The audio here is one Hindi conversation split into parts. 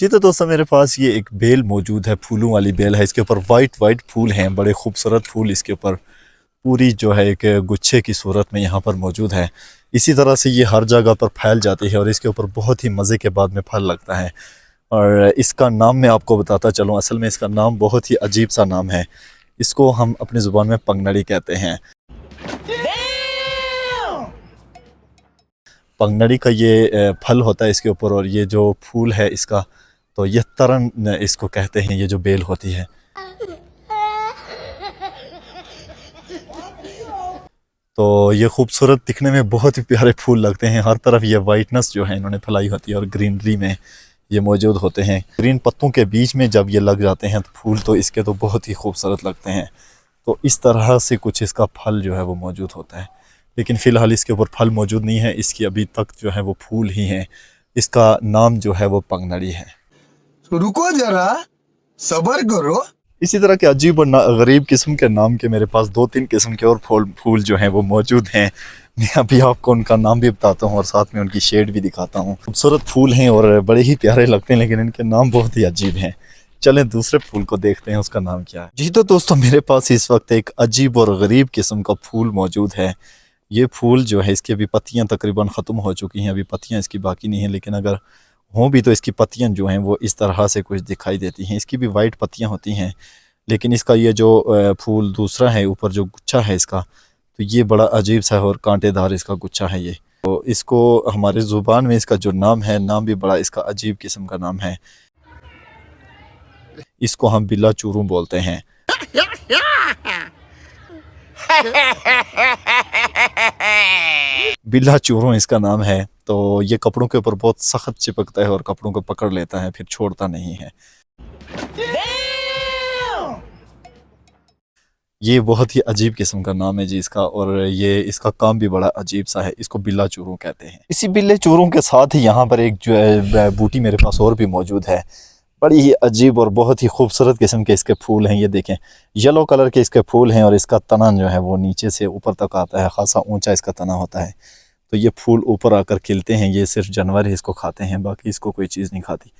जी तो दोस्तों मेरे पास ये एक बेल मौजूद है, फूलों वाली बेल है। इसके ऊपर वाइट वाइट फूल हैं, बड़े खूबसूरत फूल इसके ऊपर पूरी जो है एक गुच्छे की सूरत में यहाँ पर मौजूद है। इसी तरह से ये हर जगह पर फैल जाती है और इसके ऊपर बहुत ही मज़े के बाद में फल लगता है। और इसका नाम मैं आपको बताता चलूँ, असल में इसका नाम बहुत ही अजीब सा नाम है। इसको हम अपनी ज़ुबान में पंगनड़ी कहते हैं। पंगनड़ी का ये फल होता है इसके ऊपर, और ये जो फूल है इसका, तो ये तरन इसको कहते हैं, ये जो बेल होती है। तो ये खूबसूरत दिखने में बहुत ही प्यारे फूल लगते हैं। हर तरफ ये वाइटनेस जो है इन्होंने फैलाई होती है और ग्रीनरी में ये मौजूद होते हैं। ग्रीन पत्तों के बीच में जब ये लग जाते हैं तो फूल तो इसके तो बहुत ही खूबसूरत लगते हैं। तो इस तरह से कुछ इसका फल जो है वो मौजूद होता है, लेकिन फ़िलहाल इसके ऊपर फल मौजूद नहीं है। इसकी अभी तक जो है वो फूल ही हैं। इसका नाम जो है वो पंगनड़ी है। रुको जरा, सबर करो। इसी तरह के अजीब और गरीब किस्म के नाम के मेरे पास 2-3 किस्म के और फूल जो हैं वो मौजूद हैं। मैं अभी आपको उनका नाम भी बताता हूँ और साथ में उनकी शेड भी दिखाता हूँ। खूबसूरत फूल हैं और बड़े ही प्यारे लगते हैं, लेकिन इनके नाम बहुत ही अजीब हैं। चलें दूसरे फूल को देखते हैं, उसका नाम क्या है। जी तो दोस्तों मेरे पास इस वक्त एक अजीब और गरीब किस्म का फूल मौजूद है। ये फूल जो है इसकी अभी पत्तियाँ तकरीबन ख़त्म हो चुकी हैं, अभी पत्तियाँ इसकी बाकी नहीं हैं, लेकिन अगर हों भी तो इसकी पत्तियाँ जो हैं वो इस तरह से कुछ दिखाई देती हैं। इसकी भी वाइट पत्तियाँ होती हैं, लेकिन इसका ये जो फूल दूसरा है, ऊपर जो गुच्छा है इसका, तो ये बड़ा अजीब सा है और कांटेदार इसका गुच्छा है ये। तो इसको हमारे ज़ुबान में इसका जो नाम है, नाम भी बड़ा इसका अजीब किस्म का नाम है। इसको हम बिल्ला चूरू बोलते हैं। बिल्ला चूरू इसका नाम है। तो ये कपड़ों के ऊपर बहुत सख्त चिपकता है और कपड़ों को पकड़ लेता है, फिर छोड़ता नहीं है। ये बहुत ही अजीब किस्म का नाम है जी इसका, और ये इसका काम भी बड़ा अजीब सा है। इसको बिल्ला चूरू कहते हैं। इसी बिल्ले चूरू के साथ ही यहाँ पर एक जो है बूटी मेरे पास और भी मौजूद है। बड़ी ही अजीब और बहुत ही खूबसूरत किस्म के इसके फूल हैं। ये देखें, येलो कलर के इसके फूल हैं और इसका तना जो है वो नीचे से ऊपर तक आता है, खासा ऊंचा इसका तना होता है। तो ये फूल ऊपर आकर खिलते हैं। ये सिर्फ जानवर ही इसको खाते हैं, बाकी इसको कोई चीज़ नहीं खाती।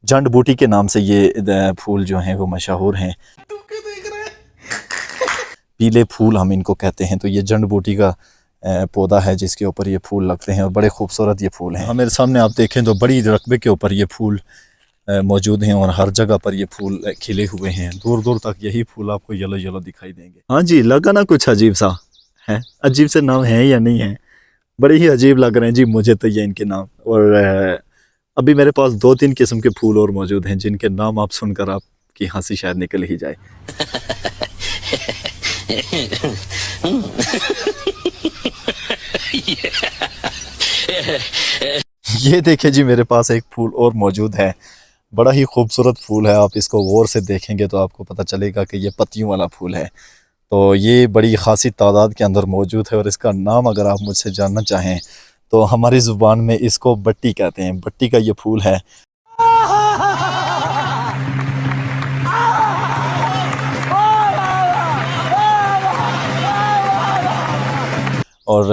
जंड बूटी के नाम से ये फूल जो हैं वो मशहूर हैं। पीले फूल हम इनको कहते हैं। तो ये जंड बूटी का पौधा है जिसके ऊपर ये फूल लगते हैं और बड़े खूबसूरत ये फूल हैं। मेरे सामने आप देखें तो बड़ी रकबे के ऊपर ये फूल मौजूद हैं और हर जगह पर ये फूल खिले हुए हैं। दूर दूर तक यही फूल आपको येलो येलो दिखाई देंगे। हाँ जी, लगा ना कुछ अजीब सा है? अजीब से नाम है या नहीं है? बड़े ही अजीब लग रहे हैं जी मुझे तो ये इनके नाम। और अभी मेरे पास 2-3 किस्म के फूल और मौजूद हैं जिनके नाम आप सुनकर आपकी हंसी शायद निकल ही जाए। ये देखिए जी, मेरे पास एक फूल और मौजूद है। बड़ा ही खूबसूरत फूल है। आप इसको गौर से देखेंगे तो आपको पता चलेगा कि ये पत्तियों वाला फूल है। तो ये बड़ी खासी तादाद के अंदर मौजूद है और इसका नाम अगर आप मुझसे जानना चाहें तो हमारी ज़ुबान में इसको बट्टी कहते हैं। बट्टी का ये फूल है। और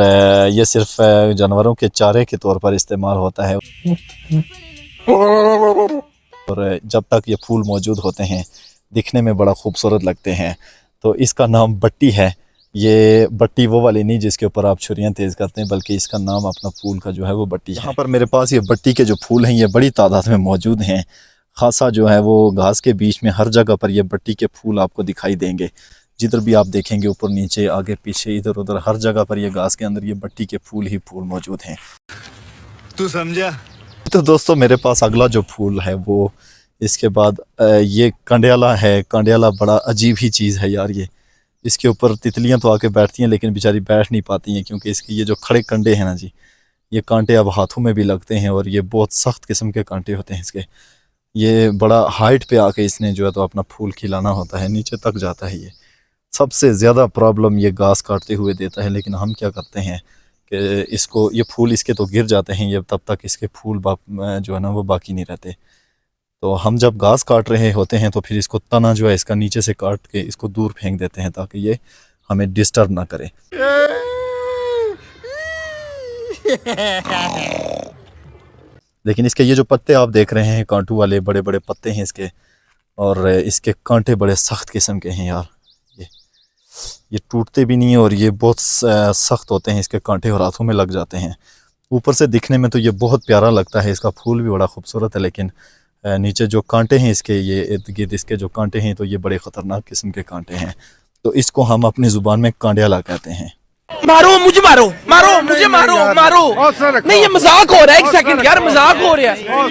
ये सिर्फ जानवरों के चारे के तौर पर इस्तेमाल होता है। और जब तक ये फूल मौजूद होते हैं दिखने में बड़ा खूबसूरत लगते हैं। तो इसका नाम बट्टी है। ये बट्टी वो वाली नहीं जिसके ऊपर आप छुरियाँ तेज़ करते हैं, बल्कि इसका नाम अपना फूल का जो है वो बट्टी है। यहाँ पर मेरे पास ये बट्टी के जो फूल हैं ये बड़ी तादाद में मौजूद हैं। खासा जो है वो घास के बीच में हर जगह पर ये बट्टी के फूल आपको दिखाई देंगे। जिधर भी आप देखेंगे, ऊपर नीचे आगे पीछे इधर उधर हर जगह पर ये घास के अंदर ये बट्टी के फूल ही फूल मौजूद हैं। तू समझा? तो दोस्तों मेरे पास अगला जो फूल है वो इसके बाद ये कंडियाला है। कंडियाला बड़ा अजीब ही चीज़ है यार। ये इसके ऊपर तितलियां तो आके बैठती हैं, लेकिन बेचारी बैठ नहीं पाती हैं क्योंकि इसके ये जो खड़े कंडे हैं ना जी, ये कांटे अब हाथों में भी लगते हैं और ये बहुत सख्त किस्म के कांटे होते हैं इसके। ये बड़ा हाइट पे आके इसने जो है तो अपना फूल खिलाना होता है, नीचे तक जाता है। ये सबसे ज़्यादा प्रॉब्लम ये घास काटते हुए देता है, लेकिन हम क्या करते हैं कि इसको, ये फूल इसके तो गिर जाते हैं, ये तब तक इसके फूल जो है ना वो बाकी नहीं रहते। तो हम जब घास काट रहे होते हैं तो फिर इसको तना जो है इसका नीचे से काट के इसको दूर फेंक देते हैं ताकि ये हमें डिस्टर्ब ना करे। लेकिन इसके ये जो पत्ते आप देख रहे हैं, कांटों वाले बड़े बड़े पत्ते हैं इसके, और इसके कांटे बड़े सख्त किस्म के हैं यार। ये टूटते भी नहीं है और ये बहुत सख्त होते हैं इसके कांटे, और हाथों में लग जाते हैं। ऊपर से दिखने में तो ये बहुत प्यारा लगता है, इसका फूल भी बड़ा खूबसूरत है, लेकिन नीचे जो कांटे हैं इसके, ये इर्द गिर्द इसके जो कांटे हैं, तो ये बड़े ख़तरनाक किस्म के कांटे हैं। तो इसको हम अपनी ज़ुबान में कांडियाला कहते हैं। मारो मुझे, मारो मारो मुझे, मारो मारो। नहीं ये मजाक हो रहा है, एक सेकंड यार, मजाक हो रहा है।